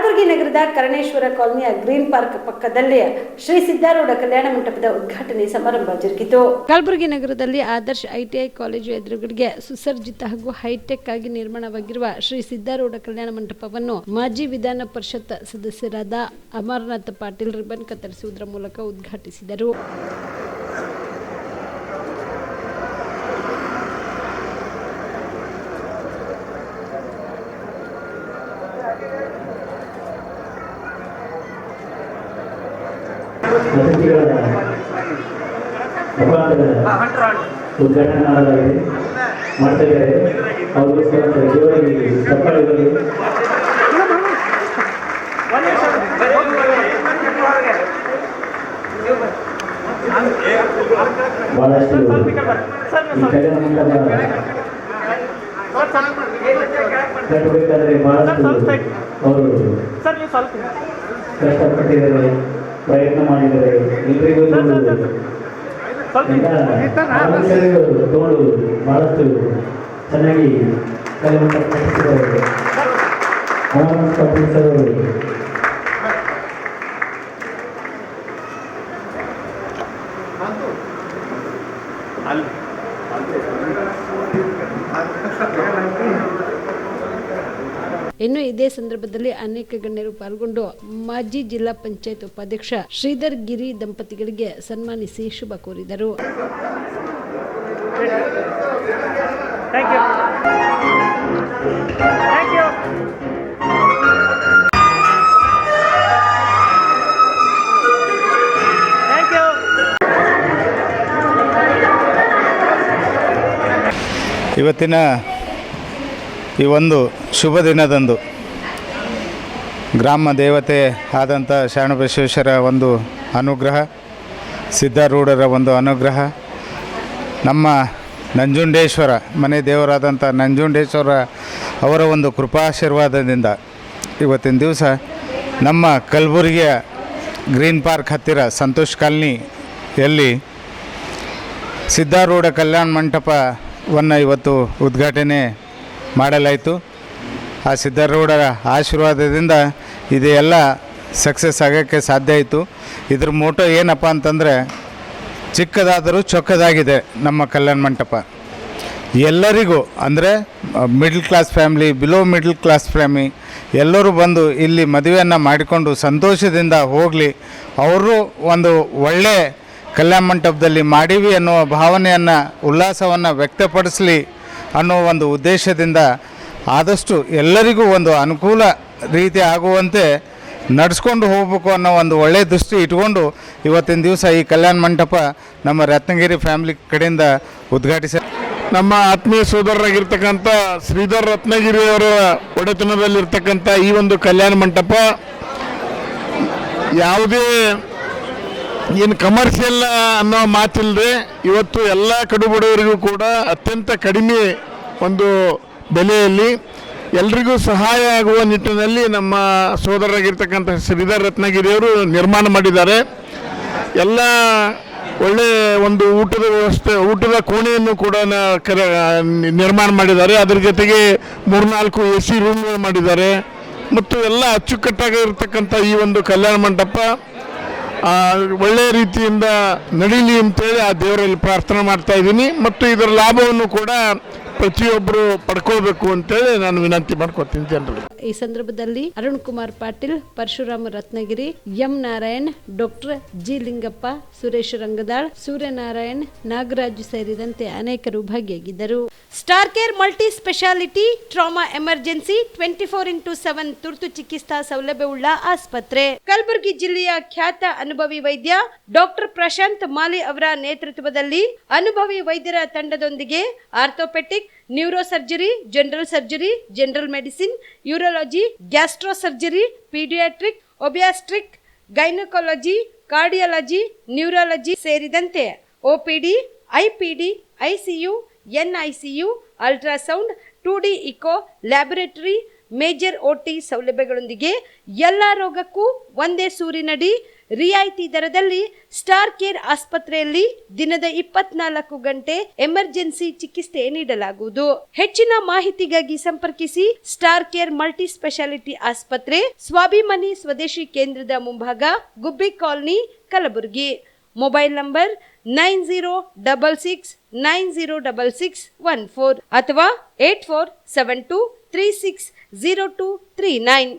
ಕಲಬುರಗಿ ನಗರದ ಕರ್ಣೇಶ್ವರ ಕಾಲೋನಿಯ green park ಪಕ್ಕದಲ್ಲಿ ಶ್ರೀ ಸಿದ್ದಾರೂಢ ಕಲ್ಯಾಣ ಮಂಟಪದ ಉದ್ಘಾಟನೆ ಸಮಾರಂಭ ಜರುಗಿತು. ಕಲಬುರಗಿ ನಗರದಲ್ಲಿ ಆದರ್ಶ ಐಟಿಐ ಕಾಲೇಜು ಎದುರುಗಡೆಗೆ ಸುಸಜ್ಜಿತ ಹಾಗೂ ಹೈಟೆಕ್ ಆಗಿ ನಿರ್ಮಾಣವಾಗಿರುವ ಶ್ರೀ ಸಿದ್ದಾರೂಢ ಕಲ್ಯಾಣ ಮಂಟಪವನ್ನು ಮಾಜಿ ವಿಧಾನ ಪರಿಷತ್ ಸದಸ್ಯರಾದ ಅಮರನಾಥ್ ಪಾಟೀಲ್ ರಿಬನ್ ಕತ್ತರಿಸುವುದರ ಮೂಲಕ ಉದ್ಘಾಟಿಸಿದರು. ಉದ್ಘಾಟನೆ ಮಾಡಲಾಗಿದೆ ಮಾಡ್ತಾ ಇದ್ದಾರೆ. ಅವರು ಬಹಳಷ್ಟು ಕಲ್ಯಾಣ ಮಂಟಪ ಕಟ್ಟಬೇಕಾದ್ರೆ ಬಹಳಷ್ಟು ಅವರು ಕಷ್ಟಪಟ್ಟಿದ್ದಾರೆ, ಪ್ರಯತ್ನ ಮಾಡಿದ್ದಾರೆ. ಎಲ್ರಿಗೂ ತಗೊಂಡು ಬಹಳಷ್ಟು ಚೆನ್ನಾಗಿ ಕಲ್ಯಾಣ ಕಟ್ಟಿಸಿದ್ದಾರೆ. ಇನ್ನು ಇದೇ ಸಂದರ್ಭದಲ್ಲಿ ಅನೇಕ ಗಣ್ಯರು ಪಾಲ್ಗೊಂಡು ಮಾಜಿ ಜಿಲ್ಲಾ ಪಂಚಾಯತ್ ಉಪಾಧ್ಯಕ್ಷ ಶ್ರೀಧರ್ ಗಿರಿ ದಂಪತಿಗಳಿಗೆ ಸನ್ಮಾನಿಸಿ ಶುಭ ಕೋರಿದರು. ಇವತ್ತಿನ ಈ ಒಂದು ಶುಭ ದಿನದಂದು ಗ್ರಾಮ ದೇವತೆ ಆದಂಥ ಶರಣಬಸವೇಶ್ವರ ಒಂದು ಅನುಗ್ರಹ, ಸಿದ್ದಾರೂಢರ ಒಂದು ಅನುಗ್ರಹ, ನಮ್ಮ ನಂಜುಂಡೇಶ್ವರ ಮನೆ ದೇವರಾದಂಥ ನಂಜುಂಡೇಶ್ವರ ಅವರ ಒಂದು ಕೃಪಾಶೀರ್ವಾದದಿಂದ ಇವತ್ತಿನ ದಿವಸ ನಮ್ಮ ಕಲಬುರಗಿಯ ಗ್ರೀನ್ ಪಾರ್ಕ್ ಹತ್ತಿರ ಸಂತೋಷ್ ಕಾಲನಿಯಲ್ಲಿ ಸಿದ್ದಾರೂಢ ಕಲ್ಯಾಣ ಮಂಟಪವನ್ನು ಇವತ್ತು ಉದ್ಘಾಟನೆ ಮಾಡಲಾಯಿತು. ಆ ಸಿದ್ದಾರೂಢರ ಆಶೀರ್ವಾದದಿಂದ ಇದೆಲ್ಲ ಸಕ್ಸಸ್ ಆಗೋಕ್ಕೆ ಸಾಧ್ಯ ಆಯಿತು. ಇದ್ರ ಮೋಟೋ ಏನಪ್ಪ ಅಂತಂದರೆ, ಚಿಕ್ಕದಾದರೂ ಚೊಕ್ಕದಾಗಿದೆ ನಮ್ಮ ಕಲ್ಯಾಣ ಮಂಟಪ. ಎಲ್ಲರಿಗೂ ಅಂದರೆ middle class family, below middle class family ಎಲ್ಲರೂ ಬಂದು ಇಲ್ಲಿ ಮದುವೆಯನ್ನು ಮಾಡಿಕೊಂಡು ಸಂತೋಷದಿಂದ ಹೋಗಲಿ, ಅವರು ಒಂದು ಒಳ್ಳೆಯ ಕಲ್ಯಾಣ ಮಂಟಪದಲ್ಲಿ ಮಾಡೀವಿ ಅನ್ನೋ ಭಾವನೆಯನ್ನು, ಉಲ್ಲಾಸವನ್ನು ವ್ಯಕ್ತಪಡಿಸಲಿ ಅನ್ನೋ ಒಂದು ಉದ್ದೇಶದಿಂದ ಆದಷ್ಟು ಎಲ್ಲರಿಗೂ ಒಂದು ಅನುಕೂಲ ರೀತಿ ಆಗುವಂತೆ ನಡೆಸ್ಕೊಂಡು ಹೋಗಬೇಕು ಅನ್ನೋ ಒಂದು ಒಳ್ಳೆಯ ದೃಷ್ಟಿ ಇಟ್ಕೊಂಡು ಇವತ್ತಿನ ದಿವಸ ಈ ಕಲ್ಯಾಣ ಮಂಟಪ ನಮ್ಮ ರತ್ನಗಿರಿ ಫ್ಯಾಮಿಲಿ ಕಡೆಯಿಂದ ಉದ್ಘಾಟಿಸಿ ನಮ್ಮ ಆತ್ಮೀಯ ಸೋದರರಾಗಿರ್ತಕ್ಕಂಥ ಶ್ರೀಧರ್ ರತ್ನಗಿರಿಯವರ ಒಡೆತನದಲ್ಲಿರ್ತಕ್ಕಂಥ ಈ ಒಂದು ಕಲ್ಯಾಣ ಮಂಟಪ ಯಾವುದೇ ಏನು ಕಮರ್ಷಿಯಲ್ ಅನ್ನೋ ಮಾತಿಲ್ಲದೆ ಇವತ್ತು ಎಲ್ಲ ಕಡುಬಡವರಿಗೂ ಕೂಡ ಅತ್ಯಂತ ಕಡಿಮೆ ಒಂದು ಬೆಲೆಯಲ್ಲಿ ಎಲ್ರಿಗೂ ಸಹಾಯ ಆಗುವ ನಿಟ್ಟಿನಲ್ಲಿ ನಮ್ಮ ಸೋದರರಾಗಿರ್ತಕ್ಕಂಥ ಶ್ರೀಧರ್ ರತ್ನಗಿರಿಯವರು ನಿರ್ಮಾಣ ಮಾಡಿದ್ದಾರೆ. ಎಲ್ಲ ಒಳ್ಳೆಯ ಒಂದು ಊಟದ ವ್ಯವಸ್ಥೆ, ಊಟದ ಕೋಣೆಯನ್ನು ಕೂಡ ನಿರ್ಮಾಣ ಮಾಡಿದ್ದಾರೆ. ಅದರ ಜೊತೆಗೆ 3-4 AC ರೂಮ್ಗಳು ಮಾಡಿದ್ದಾರೆ. ಮತ್ತು ಎಲ್ಲ ಅಚ್ಚುಕಟ್ಟಾಗಿರ್ತಕ್ಕಂಥ ಈ ಒಂದು ಕಲ್ಯಾಣ ಮಂಟಪ ಒಳ್ಳೆಯ ರೀತಿಯಿಂದ ನಡೀಲಿ ಅಂತೇಳಿ ಆ ದೇವರಲ್ಲಿ ಪ್ರಾರ್ಥನೆ ಮಾಡ್ತಾ ಇದ್ದೀನಿ. ಮತ್ತು ಇದರ ಲಾಭವನ್ನು ಕೂಡ ಪ್ರತಿಯೊಬ್ಬರು ಪಡ್ಕೊಳ್ಬೇಕು ಅಂತೇಳಿ ನಾನು ವಿನಂತಿ ಮಾಡ್ಕೊತೀನಿ ಜನರಿಗೆ. ಈ ಸಂದರ್ಭದಲ್ಲಿ Arun Kumar Patil, Parashurama Ratnagiri, M Narayan, doctor G Lingappa, Suresh Rangadal, Suryanarayan, Nagaraj ಸೇರಿದಂತೆ ಅನೇಕರು ಭಾಗಿಯಾಗಿದ್ದರು. Star care multi speciality trauma emergency 24x7 ತುರ್ತು ಚಿಕಿತ್ಸಾ ಸೌಲಭ್ಯವುಳ್ಳ ಆಸ್ಪತ್ರೆ. ಕಲಬುರಗಿ ಜಿಲ್ಲೆಯ ಖ್ಯಾತ ಅನುಭವಿ ವೈದ್ಯ ಡಾಕ್ಟರ್ ಪ್ರಶಾಂತ್ ಮಾಲಿ ಅವರ ನೇತೃತ್ವದಲ್ಲಿ ಅನುಭವಿ ವೈದ್ಯರ ತಂಡದೊಂದಿಗೆ orthopaedic, neuro surgery, general surgery, general medicine, urology, gastro surgery, paediatric, obstetric, gynaecology, cardiology, neurology ಸೇರಿದಂತೆ OPD, IPD, ICU, NICU, ultrasound, 2D echo, laboratory, major OT ಸೌಲಭ್ಯಗಳೊಂದಿಗೆ ಎಲ್ಲ ರೋಗಕ್ಕೂ ಒಂದೇ ಸೂರಿನಡಿ ರಿಯಾಯಿತಿ ದರದಲ್ಲಿ ಸ್ಟಾರ್ ಕೇರ್ ಆಸ್ಪತ್ರೆಯಲ್ಲಿ ದಿನದ 24 ಗಂಟೆ ಎಮರ್ಜೆನ್ಸಿ ಚಿಕಿತ್ಸೆ ನೀಡಲಾಗುವುದು. ಹೆಚ್ಚಿನ ಮಾಹಿತಿಗಾಗಿ ಸಂಪರ್ಕಿಸಿ ಸ್ಟಾರ್ ಕೇರ್ ಮಲ್ಟಿ ಸ್ಪೆಷಾಲಿಟಿ ಆಸ್ಪತ್ರೆ, ಸ್ವಾಭಿಮಾನಿ ಸ್ವದೇಶಿ ಕೇಂದ್ರದ ಮುಂಭಾಗ, ಗುಬ್ಬಿ ಕಾಲನಿ, ಕಲಬುರಗಿ. ಮೊಬೈಲ್ ನಂಬರ್ 9066906614 ಅಥವಾ 8472360239.